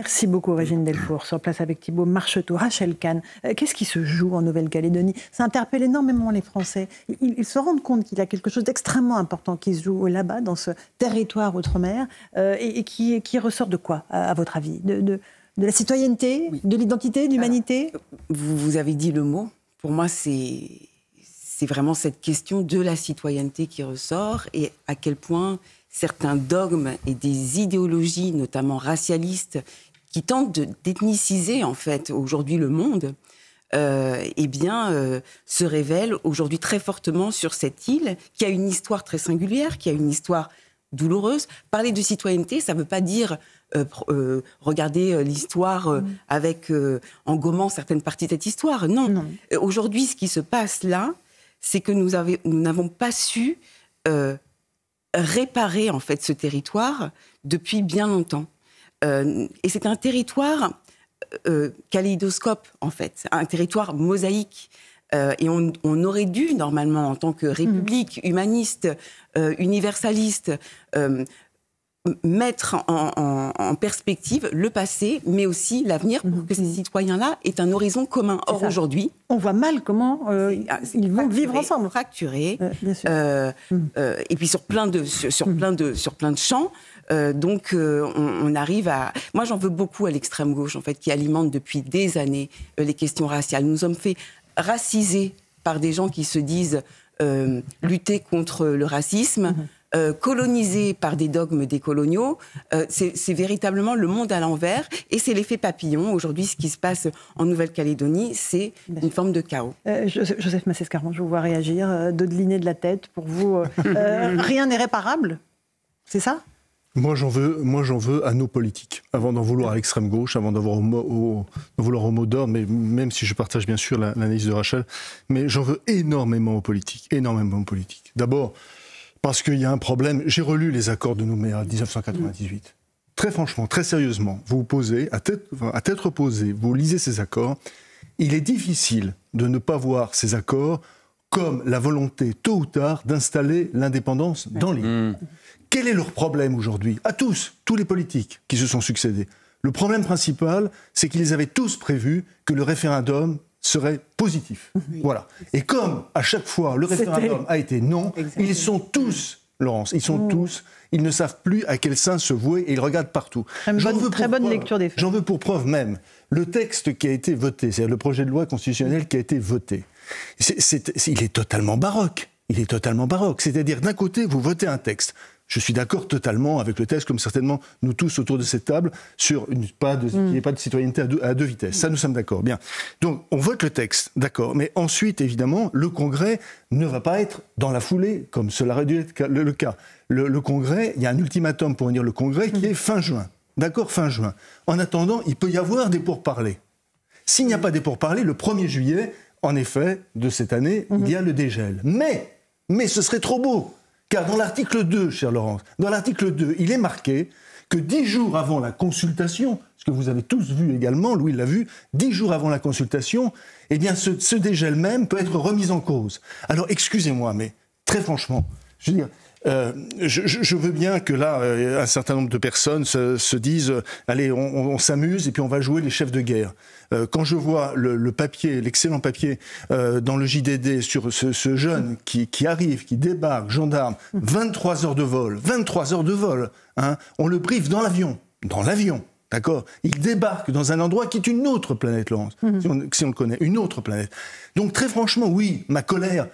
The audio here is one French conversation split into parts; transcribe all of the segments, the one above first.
Merci beaucoup Régine Delfour. Sur place avec Thibaut Marcheteau, Rachel Kahn. Qu'est-ce qui se joue en Nouvelle-Calédonie? Ça interpelle énormément les Français. Ils se rendent compte qu'il y a quelque chose d'extrêmement important qui se joue là-bas, dans ce territoire outre-mer, et qui ressort de quoi, à votre avis? De la citoyenneté, oui, de l'identité, de l'humanité? Vous avez dit le mot. Pour moi, c'est vraiment cette question de la citoyenneté qui ressort et à quel point certains dogmes et des idéologies, notamment racialistes, qui tentent d'ethniciser en fait aujourd'hui le monde, se révèlent aujourd'hui très fortement sur cette île qui a une histoire très singulière, qui a une histoire douloureuse. Parler de citoyenneté, ça ne veut pas dire regarder l'histoire en gommant certaines parties de cette histoire. Non. Aujourd'hui, ce qui se passe là, c'est que nous n'avons pas su réparer en fait ce territoire depuis bien longtemps. Et c'est un territoire kaléidoscope en fait, un territoire mosaïque. Et on aurait dû normalement, en tant que république humaniste, universaliste, mettre en perspective le passé, mais aussi l'avenir pour que ces citoyens-là aient un horizon commun. Or, aujourd'hui... On voit mal comment ils vont vivre ensemble. Fracturés, et puis sur plein de champs. Donc, on arrive à... Moi, j'en veux beaucoup à l'extrême gauche, en fait, qui alimente depuis des années les questions raciales. Nous sommes fait raciser par des gens qui se disent lutter contre le racisme, colonisés par des dogmes décoloniaux. C'est véritablement le monde à l'envers et c'est l'effet papillon. Aujourd'hui, ce qui se passe en Nouvelle-Calédonie, c'est une forme de chaos. Joseph Massescaron, je vous vois réagir, dodeliner de la tête. Pour vous, rien n'est réparable? C'est ça? Moi, j'en veux à nos politiques. Avant d'en vouloir à l'extrême gauche, avant d'en vouloir au mot d'ordre, mais même si je partage bien sûr l'analyse de Rachel, mais j'en veux énormément aux politiques. Énormément aux politiques. D'abord, parce qu'il y a un problème. J'ai relu les accords de Nouméa 1998. Très franchement, très sérieusement, vous vous posez, à tête reposée, vous lisez ces accords. Il est difficile de ne pas voir ces accords comme la volonté, tôt ou tard, d'installer l'indépendance dans l'île. Quel est leur problème aujourd'hui? À tous les politiques qui se sont succédés. Le problème principal, c'est qu'ils avaient tous prévu que le référendum serait positif. Voilà. Et comme, à chaque fois, le référendum a été non, ils sont tous, Laurence, ils ne savent plus à quel sein se vouer et ils regardent partout. Très bonne lecture des faits. J'en veux pour preuve même le texte qui a été voté, c'est-à-dire le projet de loi constitutionnel qui a été voté. Il est totalement baroque. Il est totalement baroque. C'est-à-dire, d'un côté, vous votez un texte. Je suis d'accord totalement avec le texte, comme certainement nous tous autour de cette table, sur qu'il n'y ait pas de citoyenneté à deux vitesses. Ça, nous sommes d'accord. Bien. Donc, on vote le texte, d'accord. Mais ensuite, évidemment, le Congrès ne va pas être dans la foulée, comme cela aurait dû être le cas. Le Congrès, il y a un ultimatum pour venir le Congrès qui est fin juin. D'accord, fin juin. En attendant, il peut y avoir des pourparlers. S'il n'y a pas des pourparlers, le 1er juillet, en effet, de cette année, il y a le dégel. Mais ce serait trop beau. Car dans l'article 2, chère Laurence, dans l'article 2, il est marqué que 10 jours avant la consultation, ce que vous avez tous vu également, Louis l'a vu, 10 jours avant la consultation, eh bien ce dégel même peut être remis en cause. Alors excusez-moi, mais très franchement, je veux dire, je veux bien que là, un certain nombre de personnes se disent « Allez, on s'amuse et puis on va jouer les chefs de guerre ». Quand je vois le papier, l'excellent papier dans le JDD sur ce jeune qui arrive, qui débarque, gendarme, 23 heures de vol, hein, on le prive dans l'avion, d'accord? Il débarque dans un endroit qui est une autre planète, Laurence, si on le connaît, une autre planète. Donc très franchement, oui, ma colère,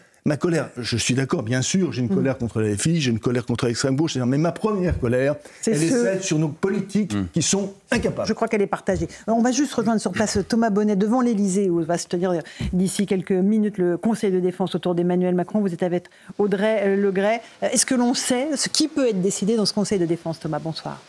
je suis d'accord, bien sûr, j'ai une colère contre la FI, j'ai une colère contre l'extrême gauche, mais ma première colère, elle est celle sur nos politiques qui sont incapables. Je crois qu'elle est partagée. On va juste rejoindre sur place Thomas Bonnet devant l'Élysée, où va se tenir d'ici quelques minutes le Conseil de défense autour d'Emmanuel Macron. Vous êtes avec Audrey Legray. Est-ce que l'on sait ce qui peut être décidé dans ce Conseil de défense, Thomas? Bonsoir.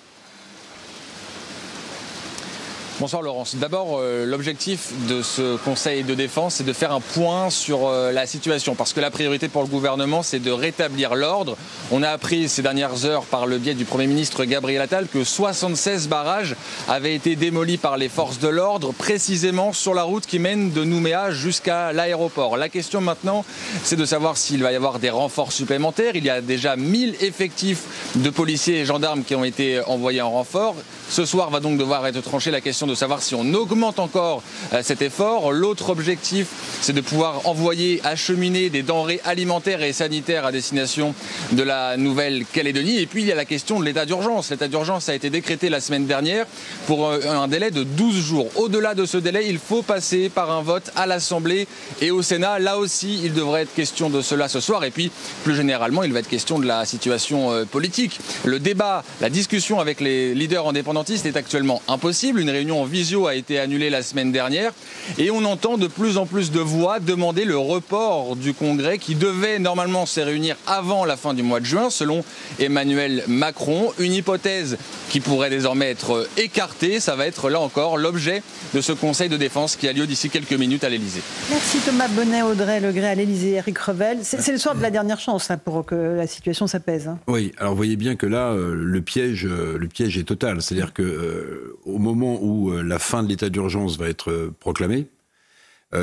Bonsoir Laurence. D'abord, l'objectif de ce Conseil de défense, c'est de faire un point sur la situation. Parce que la priorité pour le gouvernement, c'est de rétablir l'ordre. On a appris ces dernières heures par le biais du Premier ministre Gabriel Attal que 76 barrages avaient été démolis par les forces de l'ordre, précisément sur la route qui mène de Nouméa jusqu'à l'aéroport. La question maintenant, c'est de savoir s'il va y avoir des renforts supplémentaires. Il y a déjà 1000 effectifs de policiers et gendarmes qui ont été envoyés en renfort. Ce soir va donc devoir être tranchée la question de savoir si on augmente encore cet effort. L'autre objectif, c'est de pouvoir envoyer, acheminer des denrées alimentaires et sanitaires à destination de la Nouvelle-Calédonie. Et puis il y a la question de l'état d'urgence. L'état d'urgence a été décrété la semaine dernière pour un délai de 12 jours. Au-delà de ce délai, il faut passer par un vote à l'Assemblée et au Sénat. Là aussi, il devrait être question de cela ce soir. Et puis, plus généralement, il va être question de la situation politique. Le débat, la discussion avec les leaders indépendantistes est actuellement impossible. Une réunion en visio a été annulée la semaine dernière et on entend de plus en plus de voix demander le report du Congrès qui devait normalement se réunir avant la fin du mois de juin, selon Emmanuel Macron. Une hypothèse qui pourrait désormais être écartée. Ça va être là encore l'objet de ce Conseil de défense qui a lieu d'ici quelques minutes à l'Élysée. Merci Thomas Bonnet, Audrey Legré à l'Élysée, Éric Revel. C'est le soir de la dernière chance hein, pour que la situation s'apaise. Hein. Oui, alors vous voyez bien que là, le piège est total. C'est-à-dire que au moment où la fin de l'état d'urgence va être proclamée,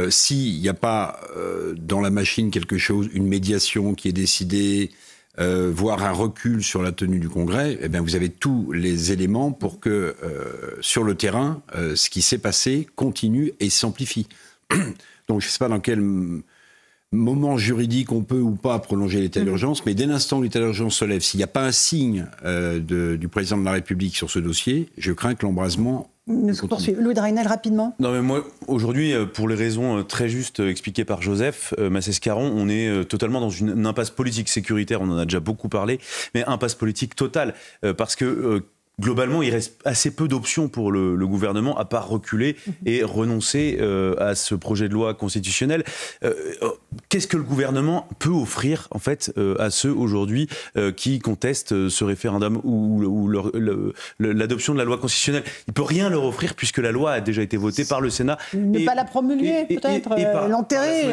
s'il n'y a pas dans la machine quelque chose, une médiation qui est décidée, voire un recul sur la tenue du Congrès, eh bien vous avez tous les éléments pour que sur le terrain, ce qui s'est passé continue et s'amplifie. Donc je ne sais pas dans quel moment juridique on peut ou pas prolonger l'état d'urgence, mais dès l'instant où l'état d'urgence se lève, s'il n'y a pas un signe du président de la République sur ce dossier, je crains que l'embrasement... Nous poursuivons. Louis Dragnel, rapidement. Non, mais moi, aujourd'hui, pour les raisons très justes expliquées par Joseph Massescaron, on est totalement dans une impasse politique sécuritaire, on en a déjà beaucoup parlé, mais impasse politique totale, parce que... globalement, il reste assez peu d'options pour le gouvernement, à part reculer et renoncer à ce projet de loi constitutionnel. Qu'est-ce que le gouvernement peut offrir, en fait, à ceux aujourd'hui qui contestent ce référendum ou l'adoption de la loi constitutionnelle? Il peut rien leur offrir puisque la loi a déjà été votée par le Sénat. Ne pas la promulguer, peut-être, l'enterrer.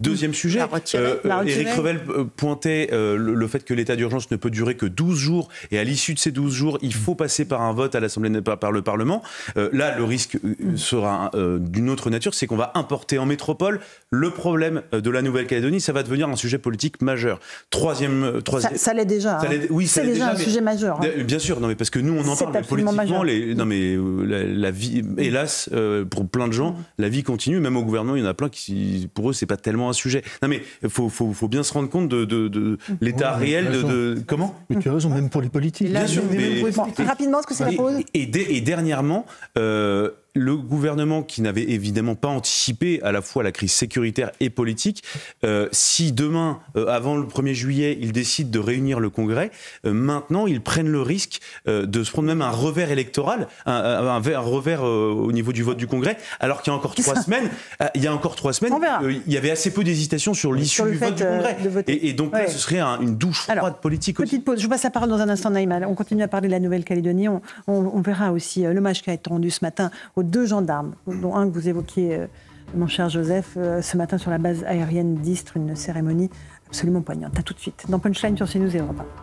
Deuxième sujet, Éric Revel pointait le fait que l'état d'urgence ne peut durer que 12 jours, et à l'issue de ces 12 jours, il faut passer par un vote à l'Assemblée, par le Parlement. Là, le risque sera d'une autre nature, c'est qu'on va importer en métropole le problème de la Nouvelle-Calédonie. Ça va devenir un sujet politique majeur. Troisième... Ça l'est déjà. Oui, c'est déjà un sujet majeur. Bien sûr, non, mais parce que nous, on en parle, mais politiquement, la vie, hélas, pour plein de gens, la vie continue. Même au gouvernement, il y en a plein qui, pour eux, c'est pas tellement un sujet. Non, mais faut bien se rendre compte de l'état réel comment. Mais tu as raison, même pour les politiques. Bien sûr, mais... Rapidement, ce que c'est la pause. Et dernièrement, le gouvernement qui n'avait évidemment pas anticipé à la fois la crise sécuritaire et politique, si demain, avant le 1er juillet, ils décident de réunir le Congrès, maintenant ils prennent le risque de se prendre même un revers électoral, un revers au niveau du vote du Congrès, alors qu'il y a encore 3 semaines, il y avait assez peu d'hésitation sur l'issue du vote du Congrès. Et donc là, ce serait une douche froide politique aussi. Petite pause, je vous passe la parole dans un instant, Naïma. On continue à parler de la Nouvelle-Calédonie. On verra aussi l'hommage qui a été rendu ce matin aux 2 gendarmes, dont un que vous évoquiez, mon cher Joseph, ce matin sur la base aérienne d'Istres, une cérémonie absolument poignante. À tout de suite dans Punchline sur CNews et Europe 1.